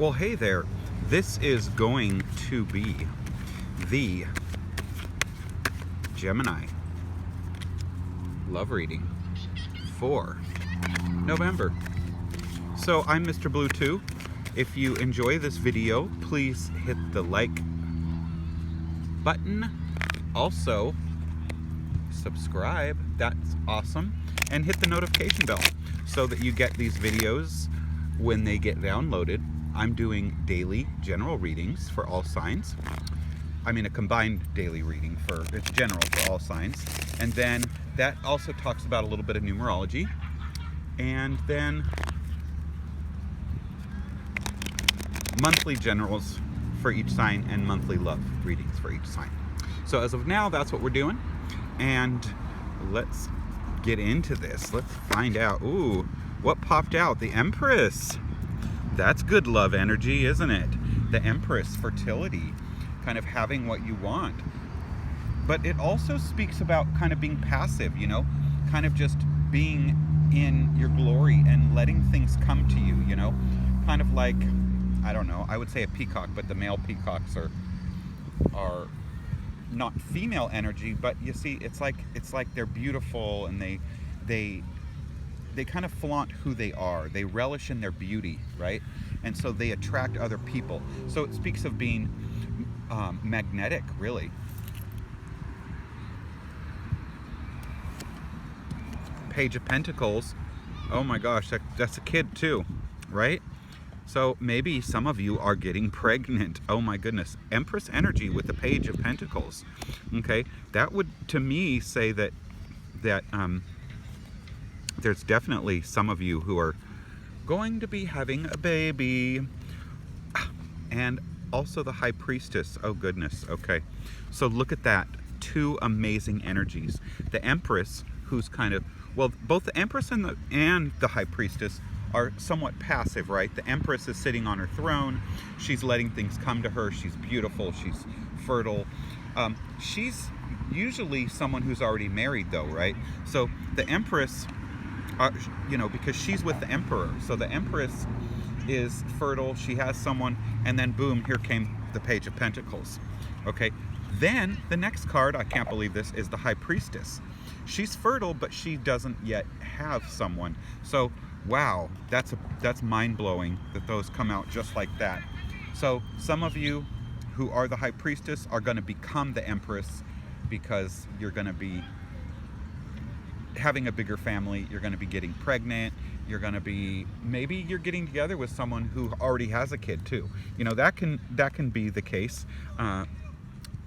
Well, hey there. This is going to be the Gemini love reading for November. So I'm Mr. Blue 2. If you enjoy this video, please hit the like button. Also, subscribe. That's awesome. And hit the notification bell so that you get these videos when they get downloaded. I'm doing daily general readings for all signs. I mean a combined daily reading for, it's general for all signs. And then that also talks about a little bit of numerology. And then monthly generals for each sign and monthly love readings for each sign. So as of now, that's what we're doing. And let's get into this. Let's find out. Ooh, what popped out? The Empress. That's good love energy, isn't it? The Empress, fertility, kind of having what you want. But it also speaks about kind of being passive, you know, kind of just being in your glory and letting things come to you, you know, kind of like, I don't know, I would say a peacock, but the male peacocks are not female energy, but you see, it's like they're beautiful and they kind of flaunt who they are. They relish in their beauty, right? And so they attract other people. So it speaks of being magnetic, really. Page of Pentacles. Oh my gosh, that's a kid too, right? So maybe some of you are getting pregnant. Oh my goodness. Empress energy with the Page of Pentacles. Okay, that would to me say that there's definitely some of you who are going to be having a baby. And also the High Priestess. Oh goodness. Okay, so look at that. Two amazing energies. The Empress, who's kind of, well, both the Empress and the High Priestess are somewhat passive, right? The Empress is sitting on her throne. She's letting things come to her. She's beautiful. She's fertile. She's usually someone who's already married though, right? So the Empress, you know, because she's with the Emperor. So the Empress is fertile. She has someone, and then boom, here came the Page of Pentacles. Okay. Then the next card, I can't believe this, is the High Priestess. She's fertile, but she doesn't yet have someone. So wow, that's mind-blowing that those come out just like that. So some of you who are the High Priestess are going to become the Empress because you're going to be having a bigger family, you're going to be getting pregnant, you're going to be, maybe you're getting together with someone who already has a kid too. You know, that can be the case.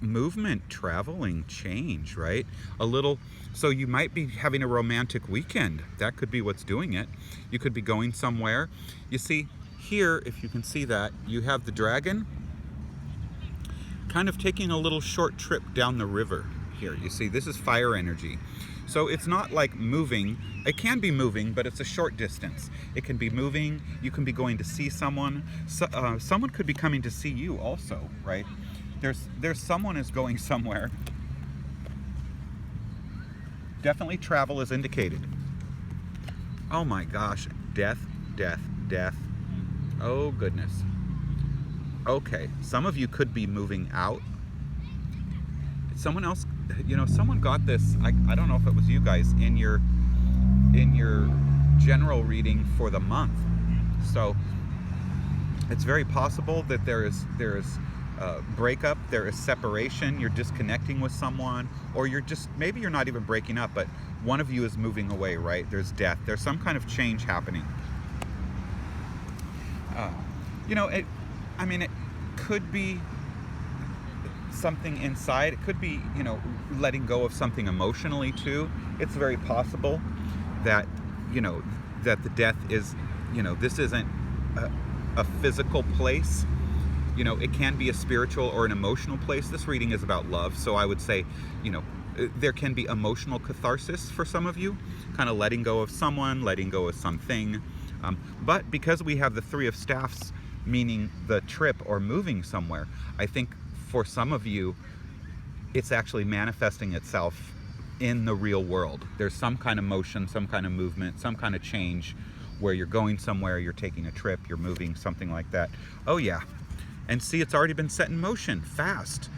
Movement, traveling, change, right? A little, so you might be having a romantic weekend. That could be what's doing it. You could be going somewhere. You see here, if you can see that, you have the dragon kind of taking a little short trip down the river here. You see, this is fire energy. So it's not like moving. It can be moving, but it's a short distance. It can be moving. You can be going to see someone. Someone could be coming to see you also, right? There's someone is going somewhere. Definitely travel is indicated. Oh my gosh, death, death, death. Oh goodness. Okay, some of you could be moving out. Someone else, you know, someone got this, I don't know if it was you guys, in your general reading for the month. So it's very possible that there is breakup, there is separation, you're disconnecting with someone, or you're just, maybe you're not even breaking up, but one of you is moving away, right? There's death, there's some kind of change happening. You know, it could be something inside, it could be, you know, letting go of something emotionally too. It's very possible that, you know, that the death is, you know, this isn't a physical place. You know, it can be a spiritual or an emotional place. This reading is about love. So I would say, you know, there can be emotional catharsis for some of you, kind of letting go of someone, letting go of something. But because we have the Three of Staffs, meaning the trip or moving somewhere, I think for some of you, it's actually manifesting itself in the real world. There's some kind of motion, some kind of movement, some kind of change, where you're going somewhere, you're taking a trip, you're moving, something like that. Oh yeah. And see, it's already been set in motion. Fast.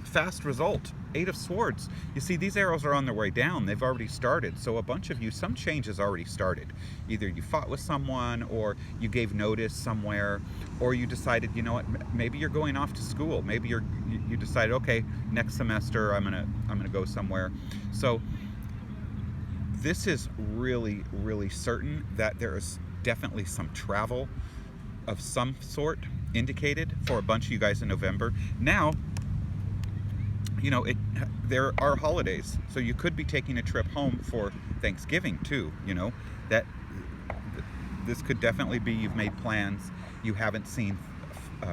Fast result. 8 of Swords. You see, these arrows are on their way down. They've already started. So a bunch of you, some change has already started. Either you fought with someone, or you gave notice somewhere, or you decided, you know what, maybe you're going off to school. Maybe you decided, okay, next semester I'm gonna go somewhere. So this is really, really certain that there is definitely some travel of some sort indicated for a bunch of you guys in November. Now, you know, there are holidays, so you could be taking a trip home for Thanksgiving too. You know, that this could definitely be, you've made plans, you haven't seen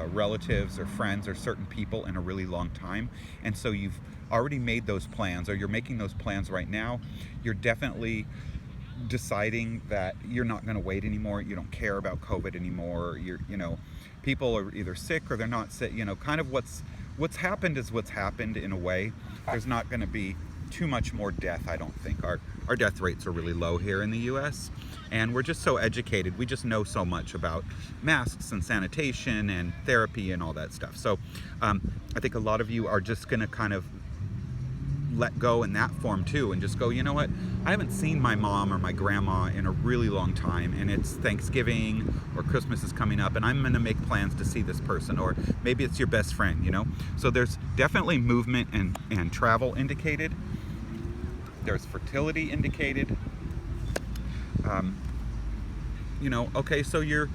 relatives or friends or certain people in a really long time, and so you've already made those plans, or you're making those plans right now. You're definitely deciding that you're not going to wait anymore. You don't care about COVID anymore. You know, people are either sick or they're not sick. You know, kind of what's happened is what's happened in a way. There's not going to be too much more death, I don't think. Our death rates are really low here in the US, and we're just so educated. We just know so much about masks and sanitation and therapy and all that stuff. So I think a lot of you are just going to kind of let go in that form too, and just go, you know what, I haven't seen my mom or my grandma in a really long time, and it's Thanksgiving or Christmas is coming up, and I'm going to make plans to see this person, or maybe it's your best friend, you know. So there's definitely movement and travel indicated. There's fertility indicated. You know, okay, so you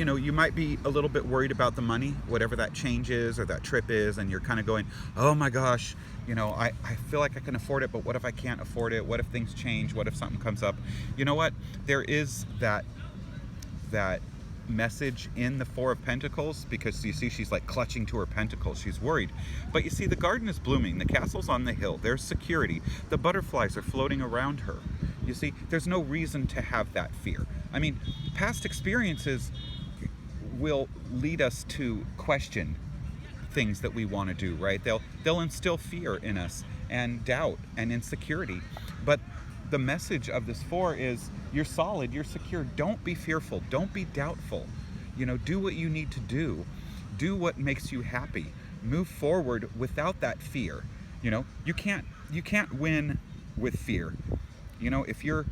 know, you might be a little bit worried about the money, whatever that change is or that trip is, and you're kind of going, oh my gosh, you know, I feel like I can afford it, but what if I can't afford it? What if things change? What if something comes up? You know what? There is that message in the Four of Pentacles, because you see she's like clutching to her pentacles. She's worried. But you see, the garden is blooming. The castle's on the hill. There's security. The butterflies are floating around her. You see, there's no reason to have that fear. I mean, past experiences will lead us to question things that we want to do, right? They'll instill fear in us, and doubt and insecurity. But the message of this four is, you're solid, you're secure. Don't be fearful, don't be doubtful. You know, do what you need to do. Do what makes you happy. Move forward without that fear. You know, you can't win with fear. You know, if you're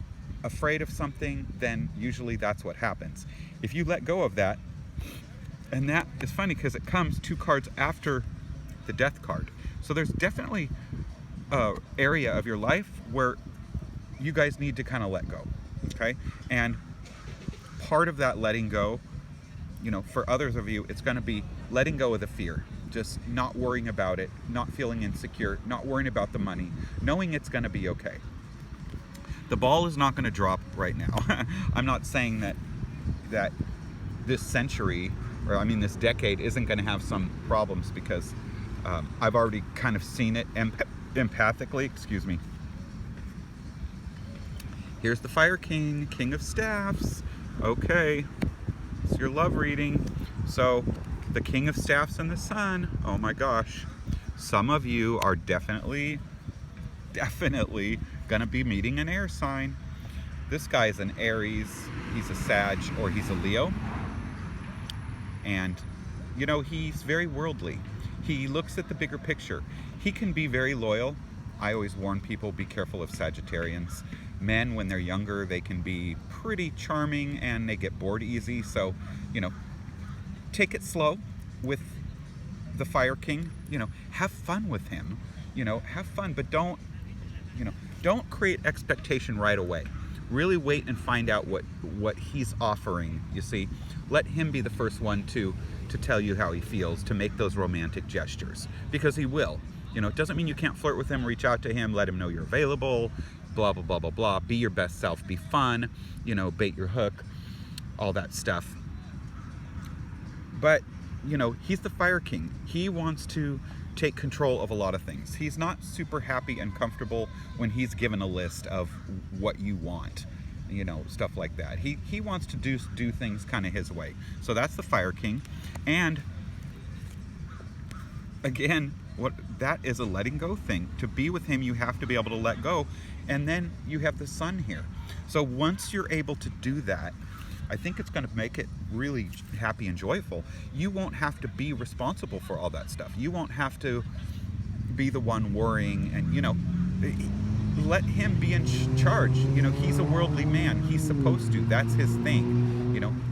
afraid of something, then usually that's what happens. If you let go of that, and that is funny because it comes 2 cards after the death card. So there's definitely an area of your life where you guys need to kind of let go, okay? And part of that letting go, you know, for others of you, it's going to be letting go of the fear, just not worrying about it, not feeling insecure, not worrying about the money, knowing it's going to be okay. The ball is not going to drop right now. I'm not saying that this century, or I mean this decade, isn't going to have some problems, because I've already kind of seen it empathically. Excuse me. Here's the Fire King, King of Staffs. Okay, it's your love reading. So the King of Staffs and the Sun. Oh my gosh. Some of you are definitely gonna be meeting an air sign. This guy is an Aries, he's a Sag, or he's a Leo. And, you know, he's very worldly. He looks at the bigger picture. He can be very loyal. I always warn people, be careful of Sagittarians. Men, when they're younger, they can be pretty charming and they get bored easy. So, you know, take it slow with the Fire King. You know, have fun with him. You know, have fun, but don't create expectation right away. Really wait and find out what he's offering, you see. Let him be the first one to tell you how he feels, to make those romantic gestures, because he will. You know, it doesn't mean you can't flirt with him, reach out to him, let him know you're available, blah, blah, blah, blah, blah. Be your best self, be fun, you know, bait your hook, all that stuff. But, you know, he's the Fire King. He wants to take control of a lot of things. He's not super happy and comfortable when he's given a list of what you want, you know, stuff like that. He wants to do things kind of his way. So that's the Fire King. And again, that is a letting go thing. To be with him, you have to be able to let go. And then you have the sun here. So once you're able to do that, I think it's going to make it really happy and joyful. You won't have to be responsible for all that stuff. You won't have to be the one worrying, and let him be in charge. He's a worldly man. He's supposed to. That's his thing.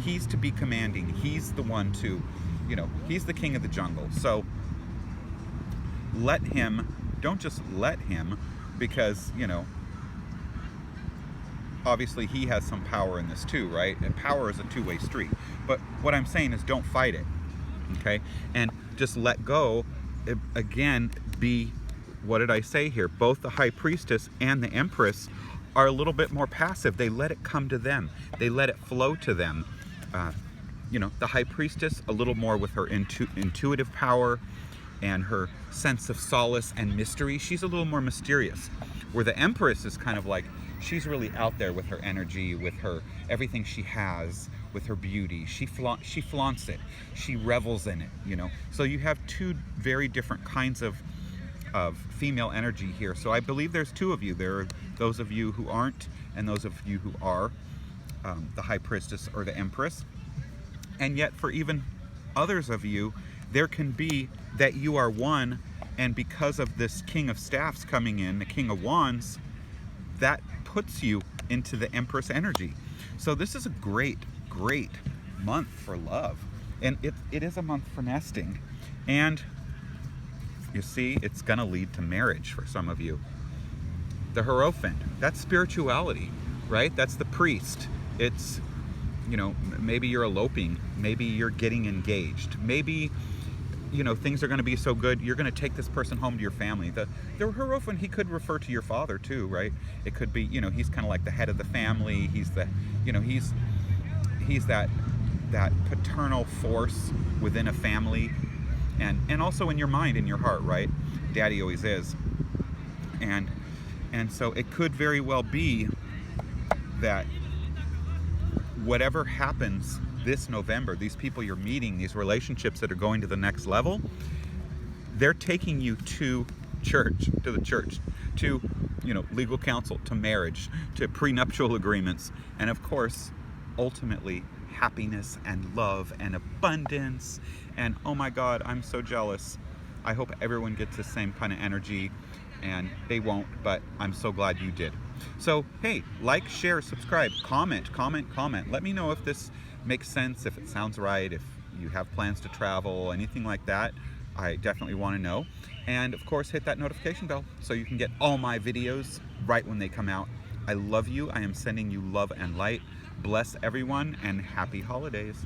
He's to be commanding. He's the one to, he's the king of the jungle. So let him. Don't just let him, because obviously he has some power in this too, right? And power is a two-way street. But what I'm saying is, don't fight it, okay? And just let go. Again, what did I say here? Both the high priestess and the empress are a little bit more passive. They let it come to them. They let it flow to them. The high priestess, a little more with her intuitive power and her sense of solace and mystery. She's a little more mysterious. Where the empress is kind of like, she's really out there with her energy, with her everything she has, with her beauty. She flaunts it. She revels in it, So you have two very different kinds of female energy here. So I believe there's two of you. There are those of you who aren't, and those of you who are the high priestess or the empress. And yet for even others of you, there can be that you are one, and because of this king of staffs coming in, the king of wands, that puts you into the empress energy. So this is a great month for love, and it is a month for nesting, and you see, it's gonna lead to marriage for some of you. The Hierophant, that's spirituality, right? That's the priest. It's maybe you're eloping, maybe you're getting engaged, maybe things are going to be so good, you're going to take this person home to your family. The Hierophant, he could refer to your father too, right? It could be, he's kind of like the head of the family. He's the, he's that paternal force within a family, and also in your mind, in your heart, right? Daddy always is. And so it could very well be that whatever happens this November, these people you're meeting, these relationships that are going to the next level, they're taking you to the church, to legal counsel, to marriage, to prenuptial agreements, and of course, ultimately, happiness and love and abundance. And oh my God, I'm so jealous. I hope everyone gets the same kind of energy, and they won't, but I'm so glad you did. So hey, like, share, subscribe, comment. Let me know if this makes sense, if it sounds right, if you have plans to travel, anything like that. I definitely want to know. And of course, hit that notification bell so you can get all my videos right when they come out. I love you. I am sending you love and light. Bless everyone, and happy holidays.